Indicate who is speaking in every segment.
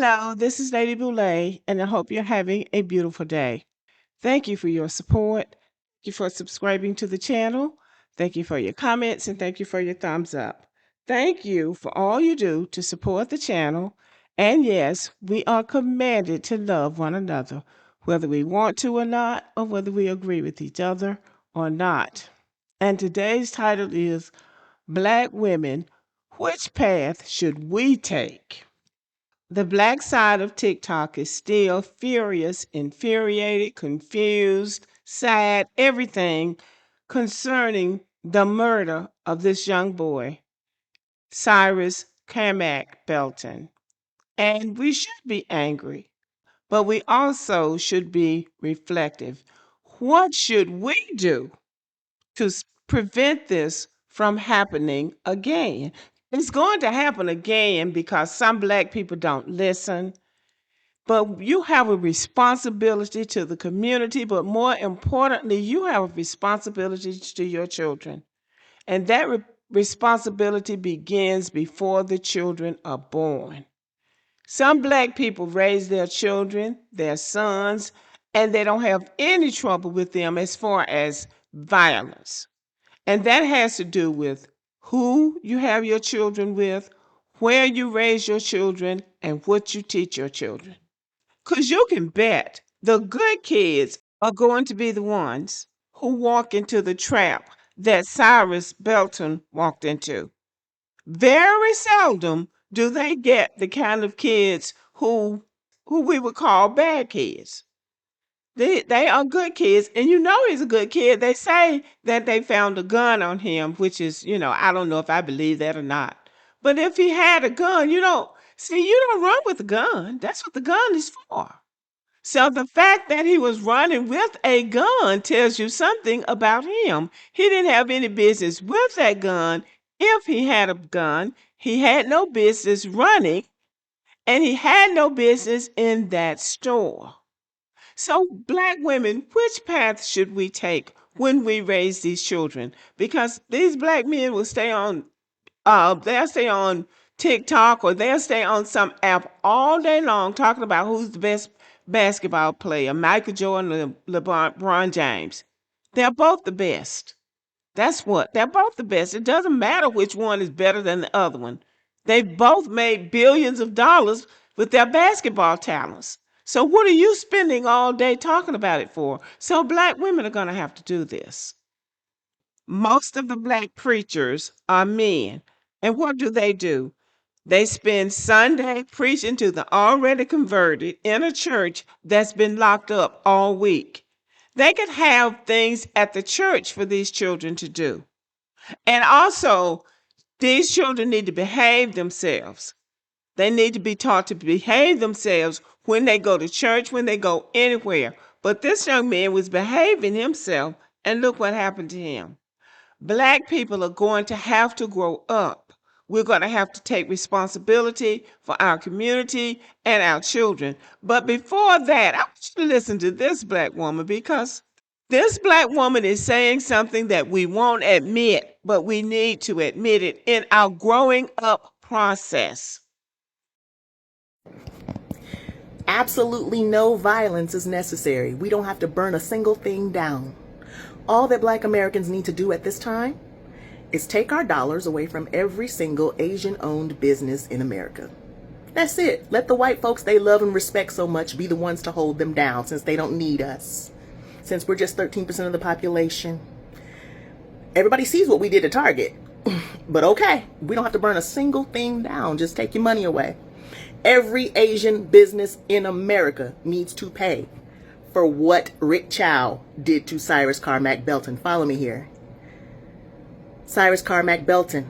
Speaker 1: Hello, this is Lady Boulay, and I hope you're having a beautiful day. Thank you for your support. Thank you for subscribing to the channel. Thank you for your comments, and thank you for your thumbs up. Thank you for all you do to support the channel. And yes, we are commanded to love one another, whether we want to or not, or whether we agree with each other or not. And today's title is Black Women, Which Path Should We Take? The black side of TikTok is still furious, infuriated, confused, sad, everything concerning the murder of this young boy, Cyrus Carmack Belton. And we should be angry, but we also should be reflective. What should we do to prevent this from happening again? It's going to happen again because some black people don't listen. But you have a responsibility to the community, but more importantly, you have a responsibility to your children. And that responsibility begins before the children are born. Some black people raise their children, their sons, and they don't have any trouble with them as far as violence. And that has to do with who you have your children with, where you raise your children, and what you teach your children. Because you can bet the good kids are going to be the ones who walk into the trap that Cyrus Belton walked into. Very seldom do they get the kind of kids who we would call bad kids. They are good kids, and you know he's a good kid. They say that they found a gun on him, which is, I don't know if I believe that or not. But if he had a gun, you don't run with a gun. That's what the gun is for. So the fact that he was running with a gun tells you something about him. He didn't have any business with that gun. If he had a gun, he had no business running, and he had no business in that store. So, black women, which path should we take when we raise these children? Because these black men will they'll stay on TikTok or they'll stay on some app all day long talking about who's the best basketball player, Michael Jordan or LeBron James. They're both the best. That's what. They're both the best. It doesn't matter which one is better than the other one. They've both made billions of dollars with their basketball talents. So what are you spending all day talking about it for? So black women are going to have to do this. Most of the black preachers are men. And what do? They spend Sunday preaching to the already converted in a church that's been locked up all week. They could have things at the church for these children to do. And also, these children need to behave themselves. They need to be taught to behave themselves when they go to church, when they go anywhere. But this young man was behaving himself, and look what happened to him. Black people are going to have to grow up. We're going to have to take responsibility for our community and our children. But before that, I want you to listen to this black woman, because this black woman is saying something that we won't admit, but we need to admit it in our growing up process.
Speaker 2: Absolutely no violence is necessary. We don't have to burn a single thing down. All that black Americans need to do at this time is take our dollars away from every single Asian-owned business in America. That's it. Let the white folks they love and respect so much be the ones to hold them down, since they don't need us. Since we're just 13% of the population. Everybody sees what we did to Target. But okay, we don't have to burn a single thing down. Just take your money away. Every Asian business in America needs to pay for what Rick Chow did to Cyrus Carmack Belton. Follow me here. Cyrus Carmack Belton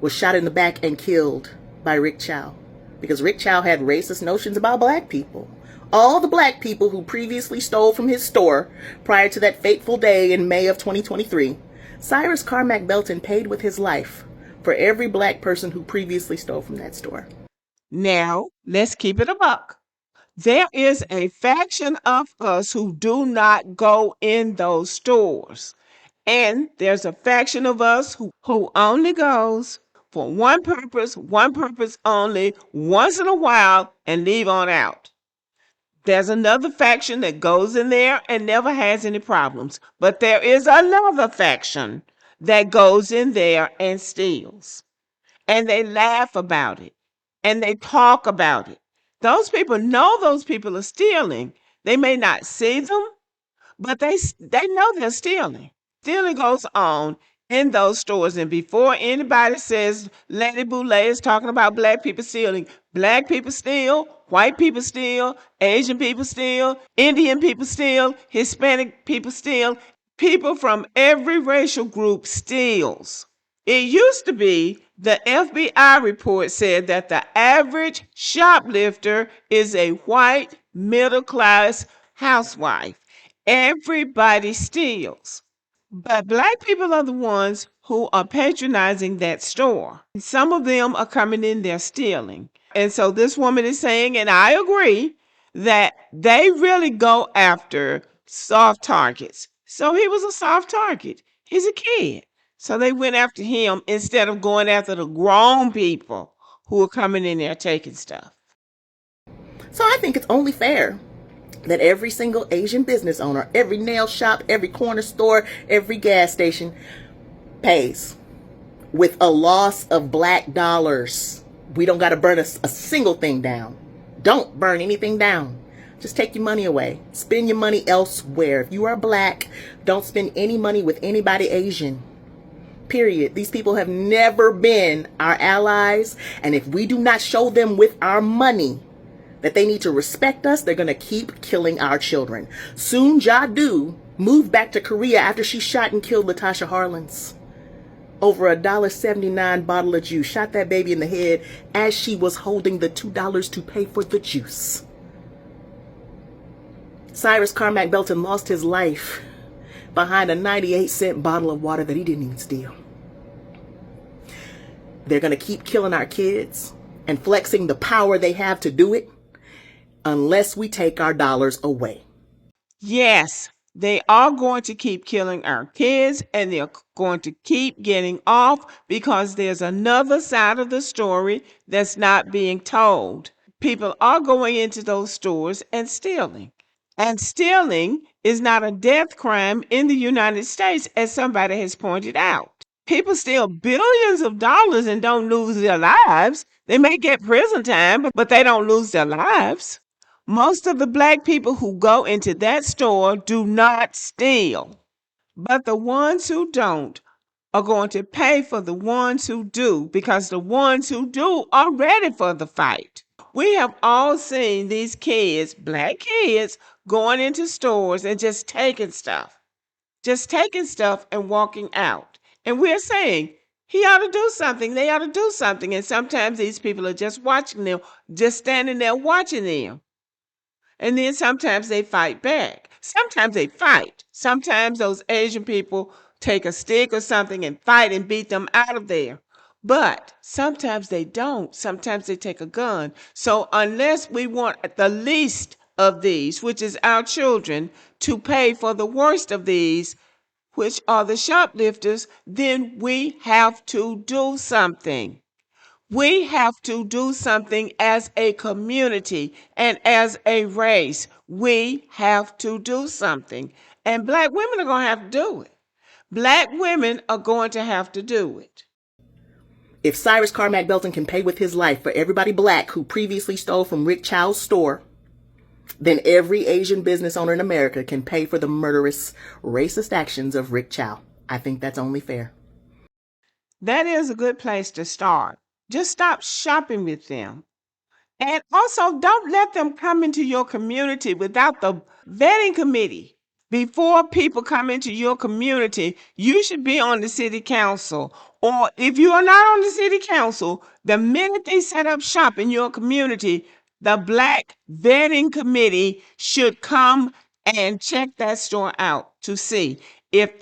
Speaker 2: was shot in the back and killed by Rick Chow because Rick Chow had racist notions about black people. All the black people who previously stole from his store prior to that fateful day in May of 2023, Cyrus Carmack Belton paid with his life for every black person who previously stole from that store.
Speaker 1: Now, let's keep it a buck. There is a faction of us who do not go in those stores. And there's a faction of us who only goes for one purpose only, once in a while, and leave on out. There's another faction that goes in there and never has any problems. But there is another faction that goes in there and steals. And they laugh about it. And they talk about it. Those people know those people are stealing. They may not see them, but they know they're stealing. Stealing goes on in those stores, and before anybody says Lady Boulay is talking about black people stealing, black people steal, white people steal, Asian people steal, Indian people steal, Hispanic people steal. People from every racial group steals. It used to be the FBI report said that the average shoplifter is a white middle class housewife. Everybody steals. But black people are the ones who are patronizing that store. Some of them are coming in there stealing. And so this woman is saying, and I agree, that they really go after soft targets. So he was a soft target. He's a kid. So they went after him instead of going after the grown people who are coming in there taking stuff.
Speaker 2: So I think it's only fair that every single Asian business owner, every nail shop, every corner store, every gas station pays with a loss of black dollars. We don't got to burn a single thing down. Don't burn anything down. Just take your money away. Spend your money elsewhere. If you are black, don't spend any money with anybody Asian. Period. These people have never been our allies. And if we do not show them with our money that they need to respect us, they're going to keep killing our children. Soon Ja-do moved back to Korea after she shot and killed Latasha Harlins. Over $1.79 bottle of juice. Shot that baby in the head as she was holding the $2 to pay for the juice. Cyrus Carmack Belton lost his life behind a 98-cent bottle of water that he didn't even steal. They're going to keep killing our kids and flexing the power they have to do it unless we take our dollars away.
Speaker 1: Yes, they are going to keep killing our kids, and they're going to keep getting off because there's another side of the story that's not being told. People are going into those stores and stealing. And stealing is not a death crime in the United States, as somebody has pointed out. People steal billions of dollars and don't lose their lives. They may get prison time, but they don't lose their lives. Most of the black people who go into that store do not steal. But the ones who don't are going to pay for the ones who do, because the ones who do are ready for the fight. We have all seen these kids, black kids, going into stores and just taking stuff and walking out. And we're saying, he ought to do something, they ought to do something. And sometimes these people are just watching them, just standing there watching them. And then sometimes they fight back. Sometimes they fight. Sometimes those Asian people take a stick or something and fight and beat them out of there. But sometimes they don't. Sometimes they take a gun. So unless we want the least of these, which is our children, to pay for the worst of these, which are the shoplifters, then we have to do something. We have to do something as a community and as a race. We have to do something. And black women are going to have to do it. Black women are going to have to do it.
Speaker 2: If Cyrus Carmack Belton can pay with his life for everybody black who previously stole from Rick Chow's store, then every Asian business owner in America can pay for the murderous, racist actions of Rick Chow. I think that's only fair.
Speaker 1: That is a good place to start. Just stop shopping with them. And also, don't let them come into your community without the vetting committee. Before people come into your community, you should be on the city council. Or if you are not on the city council, the minute they set up shop in your community, the black vetting committee should come and check that store out to see if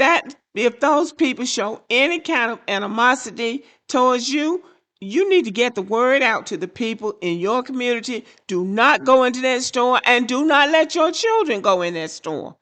Speaker 1: those people show any kind of animosity towards you. You need to get the word out to the people in your community. Do not go into that store, and do not let your children go in that store.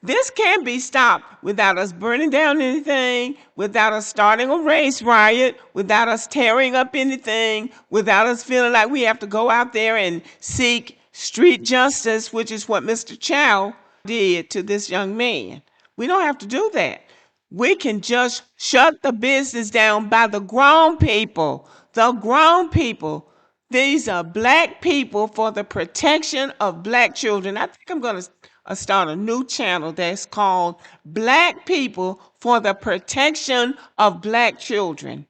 Speaker 1: This can be stopped without us burning down anything, without us starting a race riot, without us tearing up anything, without us feeling like we have to go out there and seek street justice, which is what Mr. Chow did to this young man. We don't have to do that. We can just shut the business down by the grown people. The grown people. These are black people for the protection of black children. I think I'm going to start a new channel that's called Black People for the Protection of Black Children.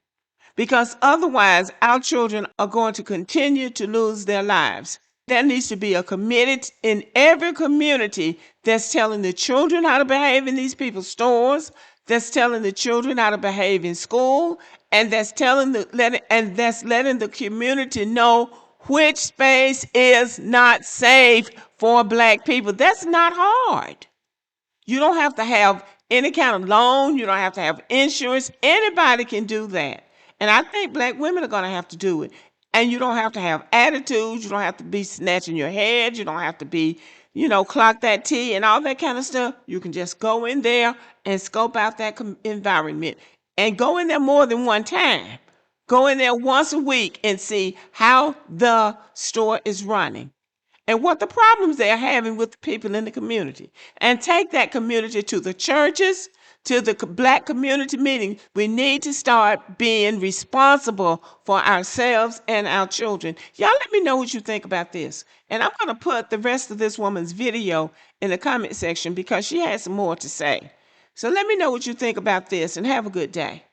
Speaker 1: Because otherwise, our children are going to continue to lose their lives. There needs to be a committee in every community that's telling the children how to behave in these people's stores, that's telling the children how to behave in school, and that's letting the community know which space is not safe for black people. That's not hard. You don't have to have any kind of loan. You don't have to have insurance. Anybody can do that. And I think black women are going to have to do it. And you don't have to have attitudes. You don't have to be snatching your head. You don't have to be, clock that T and all that kind of stuff. You can just go in there and scope out that environment and go in there more than one time. Go in there once a week and see how the store is running and what the problems they're having with the people in the community. And take that community to the churches, to the black community meeting. We need to start being responsible for ourselves and our children. Y'all let me know what you think about this. And I'm going to put the rest of this woman's video in the comment section because she has some more to say. So let me know what you think about this and have a good day.